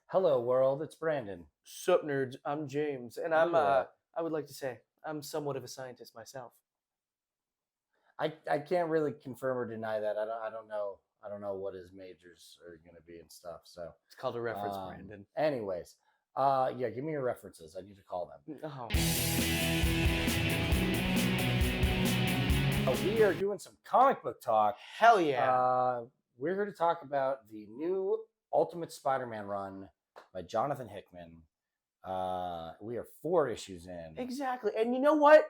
Hello, world. It's Brandon. Sup, nerds? I'm James, and I would like to say I'm somewhat of a scientist myself. I can't really confirm or deny that. I don't know. I don't know what his majors are going to be and stuff. So, It's called a reference, Brandon. anyways, yeah, give me your references. I need to call them. Oh, We are doing some comic book talk. hell yeah! We're here to talk about the new Ultimate Spider-Man run by Jonathan Hickman. We are 4 issues in. Exactly. And you know what?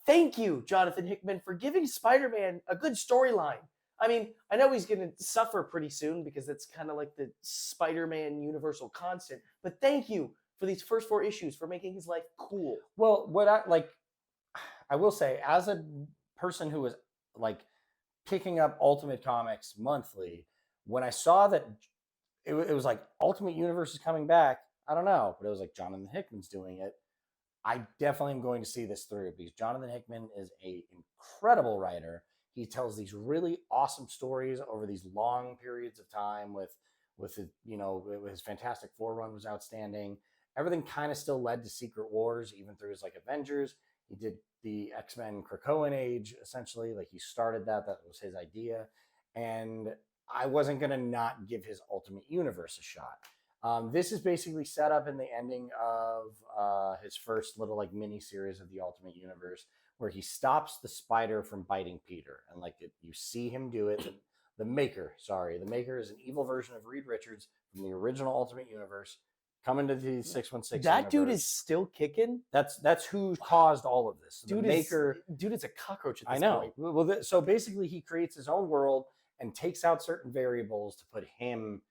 Thank you, Jonathan Hickman, for giving Spider-Man a good storyline. I mean, I know he's going to suffer pretty soon because that's kind of like the Spider-Man universal constant. But thank you for these first 4 issues for making his life cool. Well, I will say, as a person who was like picking up Ultimate Comics monthly, when I saw that it was like Ultimate Universe is coming back, I don't know, but it was like Jonathan Hickman's doing it. I definitely am going to see this through because Jonathan Hickman is an incredible writer. He tells these really awesome stories over these long periods of time with his, his Fantastic Four run was outstanding. Everything kind of still led to Secret Wars, even through his like Avengers. He did the X-Men Krakoan age, essentially. Like he started that. That was his idea. And I wasn't going to not give his Ultimate Universe a shot. This is basically set up in the ending of his first little like mini series of the Ultimate Universe, where he stops the spider from biting Peter, and you see him do it. The Maker is an evil version of Reed Richards from the original Ultimate Universe, coming to the 616. That dude is still kicking. That's who caused all of this. Dude, dude is a cockroach at this point. Well, so basically, he creates his own world and takes out certain variables to put him.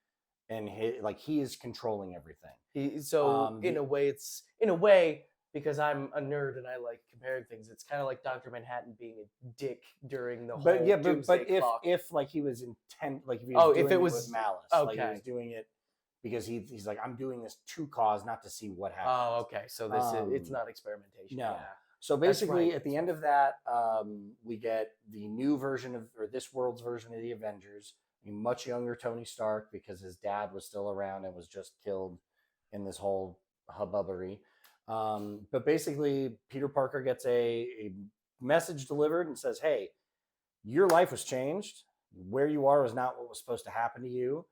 And he is controlling everything. In a way, because I'm a nerd and I like comparing things. It's kind of like Dr. Manhattan being a dick during the whole. But clock. if like he was intent, like if he was doing it with malice, okay. Like he was doing it because he's like, I'm doing this to cause, not to see what happens. Oh, okay. So it's not experimentation. No. Yeah. So basically, at the end of that, we get the new version or this world's version of the Avengers. A much younger Tony Stark, because his dad was still around and was just killed in this whole hubbubbery. But basically, Peter Parker gets a message delivered and says, hey, your life was changed. Where you are is not what was supposed to happen to you.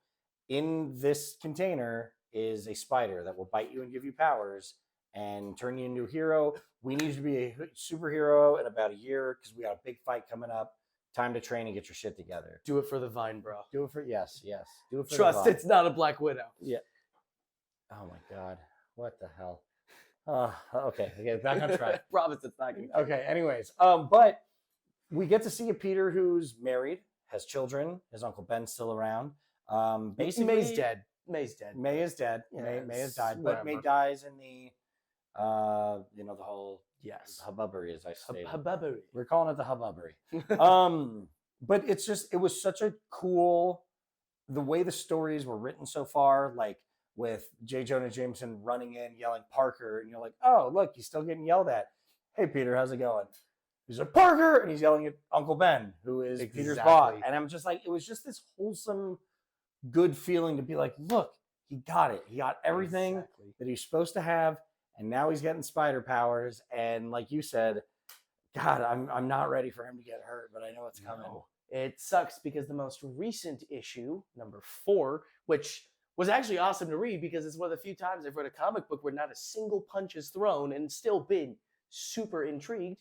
In this container is a spider that will bite you and give you powers and turn you into a hero. We need you to be a superhero in about a year because we got a big fight coming up. Time to train and get your shit together. Do it for the Vine, bro. Do it for yes. Do it for Trust the it's not a Black Widow. Yeah. Oh my God. What the hell? Okay, back on track. Promise it's not gonna. Okay, anyways. But we get to see a Peter who's married, has children. His Uncle Ben's still around. Basically May's dead. May's dead. May is dead. Yeah, May has died. whatever. But May dies in the the whole hubbubbery, as I stated. Hubbubbery. We're calling it the hubbubbery. But it was such a cool, the way the stories were written so far, like with J. Jonah Jameson running in, yelling Parker, and you're like, oh, look, he's still getting yelled at. Hey, Peter, how's it going? He's like, Parker! And he's yelling at Uncle Ben, who is Peter's boss. And I'm just like, it was just this wholesome, good feeling to be like, look, he got it. He got everything that he's supposed to have. And now he's getting spider powers. And like you said, God, I'm not ready for him to get hurt, but I know it's coming. No. It sucks because the most recent issue, number 4, which was actually awesome to read because it's one of the few times I've read a comic book where not a single punch is thrown and still been super intrigued.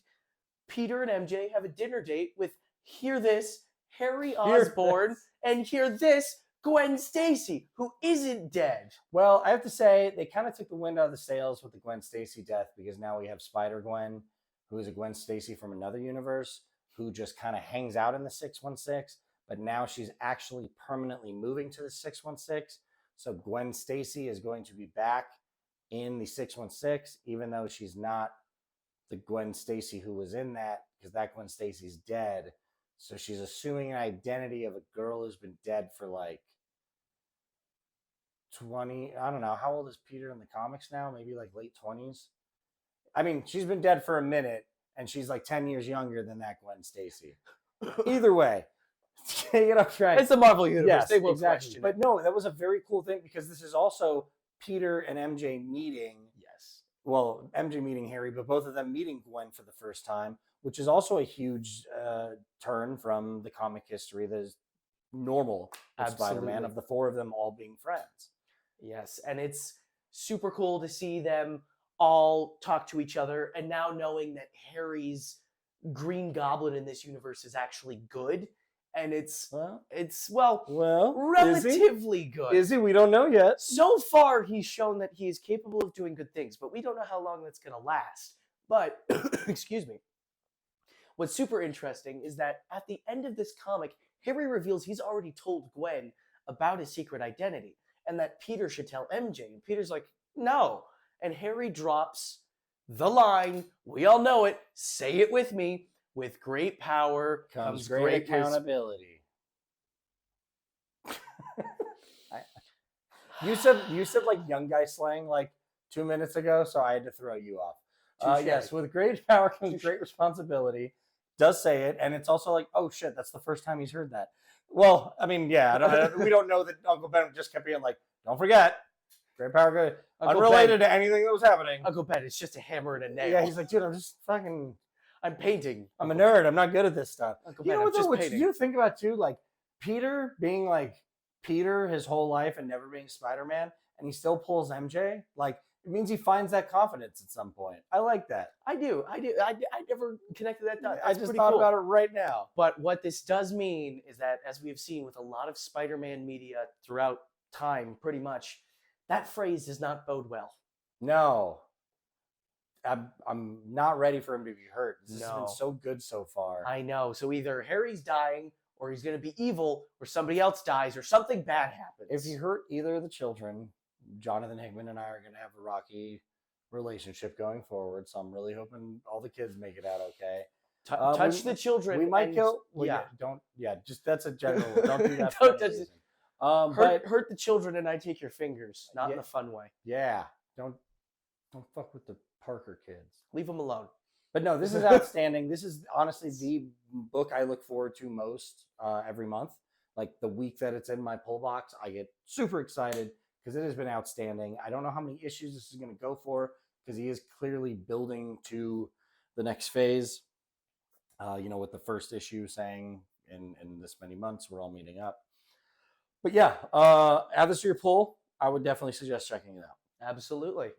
Peter and MJ have a dinner date with, hear this, Harry Osborn, and hear this, Gwen Stacy, who isn't dead. Well, I have to say, they kind of took the wind out of the sails with the Gwen Stacy death because now we have Spider-Gwen, who is a Gwen Stacy from another universe, who just kind of hangs out in the 616, but now she's actually permanently moving to the 616. So Gwen Stacy is going to be back in the 616, even though she's not the Gwen Stacy who was in that, because that Gwen Stacy's dead. So she's assuming an identity of a girl who's been dead for like 20, I don't know. How old is Peter in the comics now? Maybe like late 20s. I mean, she's been dead for a minute, and she's like 10 years younger than that Gwen Stacy. Either way, get off track. It's the Marvel universe. Yes, they will exactly. question but it. No, that was a very cool thing because this is also Peter and MJ meeting. Yes. Well, MJ meeting Harry, but both of them meeting Gwen for the first time, which is also a huge turn from the comic history that is normal with Spider-Man, of the four of them all being friends. Yes, and it's super cool to see them all talk to each other, and now knowing that Harry's Green Goblin in this universe is actually good, and it's relatively good. Is he? We don't know yet. So far, he's shown that he is capable of doing good things, but we don't know how long that's going to last. But, excuse me. What's super interesting is that at the end of this comic, Harry reveals he's already told Gwen about his secret identity and that Peter should tell MJ. And Peter's like, no. And Harry drops the line, we all know it, say it with me, with great power comes great accountability. You said like young guy slang like 2 minutes ago, so I had to throw you off. Yes, with great power comes great responsibility. Does say it, and it's also like, oh shit, that's the first time he's heard that. Well, I mean, yeah, we don't know that Uncle Ben just kept being like, don't forget, great power, good, unrelated to anything that was happening. Uncle Ben, it's just a hammer and a nail. Yeah, he's like, dude, I'm just fucking, I'm painting. I'm a nerd. I'm not good at this stuff. Uncle You Ben, know I'm what, though, just which painting. you think about too, like Peter being like Peter his whole life and never being Spider-Man, and he still pulls MJ. Like, it means he finds that confidence at some point. I like that. I do. I never connected that dot. I just thought about it right now. But what this does mean is that, as we have seen with a lot of Spider-Man media throughout time, pretty much, that phrase does not bode well. No. I'm not ready for him to be hurt. This has been so good so far. I know. So either Harry's dying, or he's going to be evil, or somebody else dies, or something bad happens. If he hurt either of the children, Jonathan Hickman and I are going to have a rocky relationship going forward. So I'm really hoping all the kids make it out okay. Touch the children. We might kill. Well, yeah. Just that's a general. Don't do that. Don't touch it. Hurt the children, and I take your fingers, not in a fun way. Yeah. Don't fuck with the Parker kids. Leave them alone. But no, this is outstanding. This is honestly the book I look forward to most every month. Like the week that it's in my pull box, I get super excited because it has been outstanding. I don't know how many issues this is going to go for because he is clearly building to the next phase. With the first issue saying in this many months, we're all meeting up. But yeah, add this to your pull. I would definitely suggest checking it out. Absolutely.